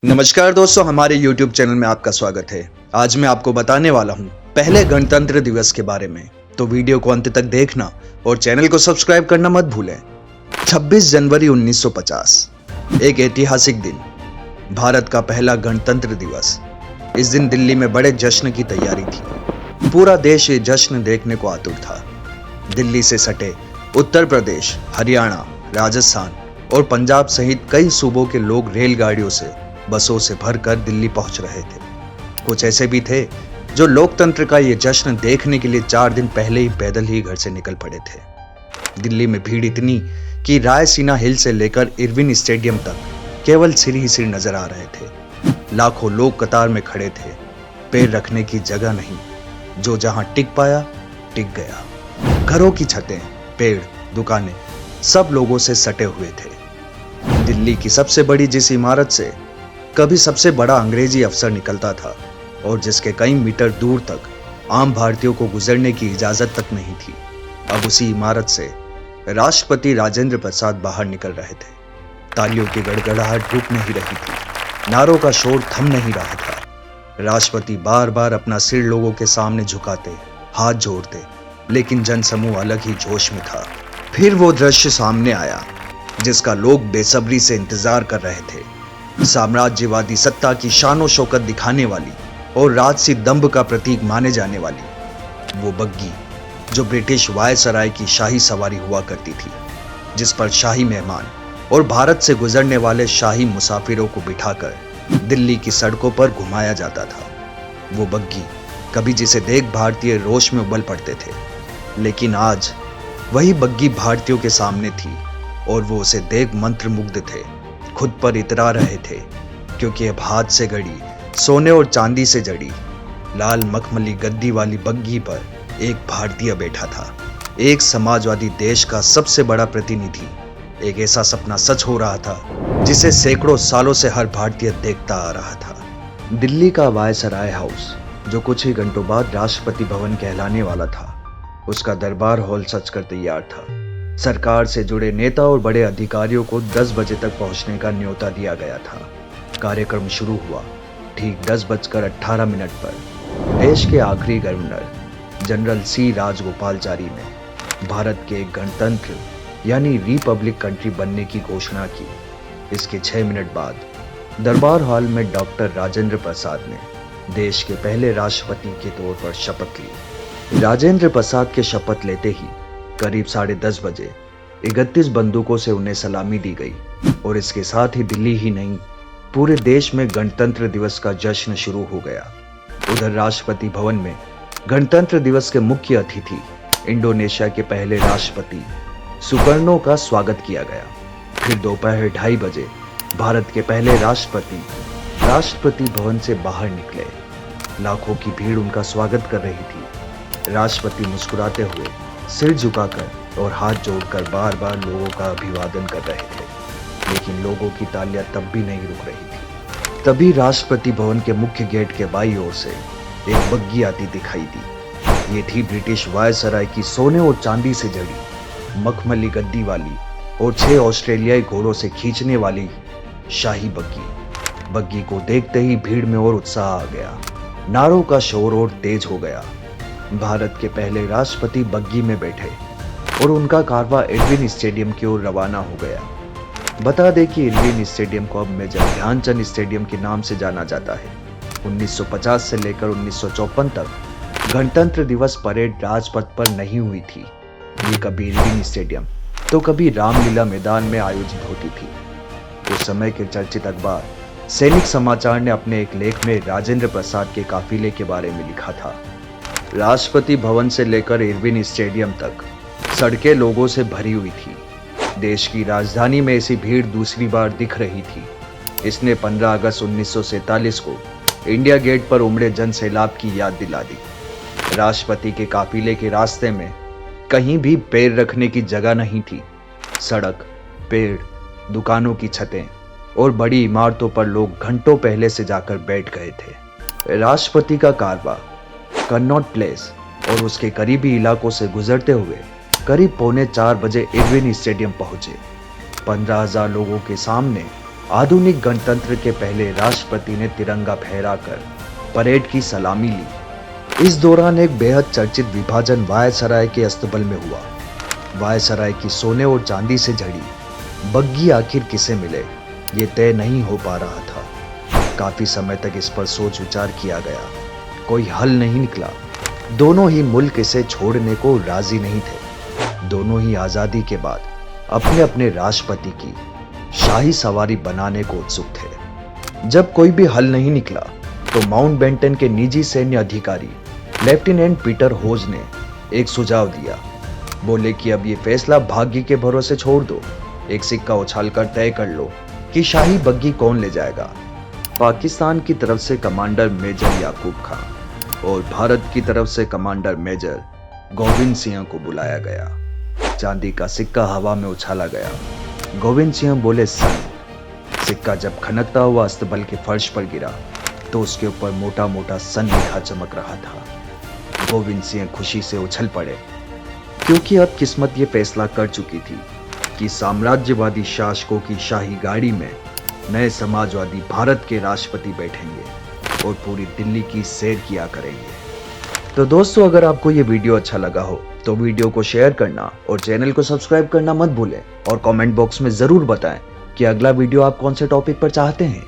नमस्कार दोस्तों, हमारे YouTube चैनल में आपका स्वागत है। आज मैं आपको बताने वाला हूँ पहले गणतंत्र दिवस के बारे में, तो वीडियो को अंत तक देखना और चैनल को सब्सक्राइब करना मत भूलें। 26 जनवरी 1950 एक ऐतिहासिक दिन, भारत का पहला गणतंत्र दिवस। इस दिन दिल्ली में बड़े जश्न की तैयारी थी। पूरा देश ये जश्न देखने को आतुर था। दिल्ली से सटे उत्तर प्रदेश, हरियाणा, राजस्थान और पंजाब सहित कई सूबों के लोग रेलगाड़ियों से, बसों से भरकर दिल्ली पहुंच रहे थे। कुछ ऐसे भी थे जो लोकतंत्र का ये जश्न देखने के लिए 4 दिन पहले ही पैदल ही घर से निकल पड़े थे। दिल्ली में भीड़ इतनी कि रायसीना हिल से लेकर इरविन स्टेडियम तक केवल सिर ही सिर नजर आ रहे थे। लाखों लोग कतार में खड़े थे। पैर रखने की जगह नहीं। जो जहां टिक पाया टिक गया। घरों की छतें, पेड़, दुकानें सब लोगों से सटे हुए थे। दिल्ली की सबसे बड़ी जिस इमारत से कभी सबसे बड़ा अंग्रेजी अफसर निकलता था और जिसके कई मीटर दूर तक आम भारतीयों को गुजरने की इजाजत तक नहीं थी, अब उसी इमारत से राष्ट्रपति राजेंद्र प्रसाद बाहर निकल रहे थे। तालियों की गड़गड़ाहट रुक नहीं रही थी। नारों का शोर थम नहीं रहा था। राष्ट्रपति बार बार अपना सिर लोगों के सामने झुकाते, हाथ जोड़ते, लेकिन जनसमूह अलग ही जोश में था। फिर वो दृश्य सामने आया जिसका लोग बेसब्री से इंतजार कर रहे थे। साम्राज्यवादी सत्ता की शानो शौकत दिखाने वाली और राजसी दंभ का प्रतीक माने जाने वाली वो बग्गी जो ब्रिटिश वायसराय की शाही सवारी हुआ करती थी, जिस पर शाही मेहमान और भारत से गुजरने वाले शाही मुसाफिरों को बिठाकर दिल्ली की सड़कों पर घुमाया जाता था। वो बग्गी कभी जिसे देख भारतीय रोष में उबल पड़ते थे, लेकिन आज वही बग्गी भारतीयों के सामने थी और वो उसे देख मंत्रमुग्ध थे, खुद पर इतरा रहे थे, क्योंकि अब हाथ से गढ़ी, सोने और चांदी से जड़ी लाल मखमली गद्दी वाली बग्गी पर एक भारतीय बैठा था। एक समाजवादी देश का सबसे बड़ा प्रतिनिधि। एक ऐसा सपना सच हो रहा था जिसे सैकड़ों सालों से हर भारतीय देखता आ रहा था। दिल्ली का वायसराय हाउस, जो कुछ ही घंटों बाद राष्ट्रपति भवन कहलाने वाला था, उसका दरबार हॉल सजकर तैयार था। सरकार से जुड़े नेता और बड़े अधिकारियों को 10 बजे तक पहुंचने का न्योता दिया गया था। कार्यक्रम शुरू हुआ ठीक 10:18 पर। देश के आखिरी गवर्नर जनरल सी राजगोपालचारी ने भारत के एक गणतंत्र यानी रिपब्लिक कंट्री बनने की घोषणा की। इसके 6 मिनट बाद दरबार हॉल में डॉक्टर राजेंद्र प्रसाद ने देश के पहले राष्ट्रपति के तौर पर शपथ ली। राजेंद्र प्रसाद के शपथ लेते ही करीब 10:30 बजे 31 बंदूकों से उन्हें सलामी दी गई और इसके साथ ही दिल्ली ही नहीं, पूरे देश में गणतंत्र दिवस का जश्न शुरू हो गया। उधर राष्ट्रपति भवन में गणतंत्र दिवस के मुख्य अतिथि इंडोनेशिया के पहले राष्ट्रपति सुकर्णो का स्वागत किया गया। फिर दोपहर 2:30 बजे भारत के पहले राष्ट्रपति भवन से बाहर निकले। लाखों की भीड़ उनका स्वागत कर रही थी। राष्ट्रपति मुस्कुराते हुए, सिर झुकाकर और हाथ जोड़कर बार बार लोगों का अभिवादन कर रहे थे, लेकिन लोगों की तालियां तब भी नहीं रुक रही थी। तभी राष्ट्रपति भवन के मुख्य गेट के बाईं ओर से एक बग्गी आती दिखाई दी। ये थी ब्रिटिश वायसराय की सोने और चांदी से जड़ी, मखमली गद्दी वाली और 6 ऑस्ट्रेलियाई घोड़ों से खींचने वाली शाही बग्गी। बग्गी को देखते ही भीड़ में और उत्साह आ गया। नारों का शोर और तेज हो गया। भारत के पहले राष्ट्रपति बग्गी में बैठे और उनका कारवां इरविन स्टेडियम की ओर रवाना हो गया। बता दें कि इरविन स्टेडियम को अब मेजर ध्यानचंद स्टेडियम के नाम से जाना जाता है। 1950 से लेकर 1954 तक गणतंत्र दिवस परेड राजपथ पर नहीं हुई थी। ये कभी इरविन स्टेडियम तो कभी रामलीला मैदान में आयोजित होती थी। उस समय के चर्चित अखबार सैनिक समाचार ने अपने एक लेख में राजेंद्र प्रसाद के काफिले के बारे में लिखा था। राष्ट्रपति भवन से लेकर इरविन स्टेडियम तक सड़कें लोगों से भरी हुई थी। देश की राजधानी में ऐसी भीड़ दूसरी बार दिख रही थी। इसने 15 अगस्त 1947 को इंडिया गेट पर उमड़े जन सैलाब की याद दिला दी। राष्ट्रपति के काफिले के रास्ते में कहीं भी पैर रखने की जगह नहीं थी। सड़क, पेड़, दुकानों की छतें और बड़ी इमारतों पर लोग घंटों पहले से जाकर बैठ गए थे। राष्ट्रपति का कारवां कनॉट प्लेस और उसके करीबी इलाकों से गुजरते हुए करीब 3:45 बजे इरविन स्टेडियम पहुंचे। 15,000 लोगों के सामने आधुनिक गणतंत्र के पहले राष्ट्रपति ने तिरंगा फहराकर परेड की सलामी ली। इस दौरान एक बेहद चर्चित विभाजन वायसराय के अस्तबल में हुआ। वायसराय की सोने और चांदी से जड़ी बग्घी आखिर किसे मिले, ये तय नहीं हो पा रहा था। काफी समय तक इस पर सोच विचार किया गया, कोई हल नहीं निकला। दोनों ही मुल्क इसे छोड़ने को राजी नहीं थे। दोनों ही आजादी के बाद अपने अपने राष्ट्रपति की शाही सवारी बनाने को उत्सुक थे। जब कोई भी हल नहीं निकला तो माउंटबेटन के निजी सैन्य अधिकारी लेफ्टिनेंट पीटर होज ने एक सुझाव दिया। बोले कि अब ये फैसला भाग्य के भरोसे छोड़ दो, एक सिक्का उछालकर तय कर लो कि शाही बग्घी कौन ले जाएगा। पाकिस्तान की तरफ से कमांडर मेजर याकूब खान और भारत की तरफ से कमांडर मेजर गोविंद सिंह को बुलाया गया। चांदी का सिक्का हवा में उछाला गया। गोविंद सिंह बोले सन। सिक्का जब खनकता हुआ अस्तबल के फर्श पर गिरा तो उसके ऊपर मोटा मोटा सन लिखा चमक रहा था। गोविंद सिंह खुशी से उछल पड़े, क्योंकि अब किस्मत ये फैसला कर चुकी थी कि साम्राज्यवादी शासकों की शाही गाड़ी में नए समाजवादी भारत के राष्ट्रपति बैठेंगे और पूरी दिल्ली की सैर किया करेंगे। तो दोस्तों, अगर आपको ये वीडियो अच्छा लगा हो तो वीडियो को शेयर करना और चैनल को सब्सक्राइब करना मत भूलें और कमेंट बॉक्स में जरूर बताएं कि अगला वीडियो आप कौन से टॉपिक पर चाहते हैं।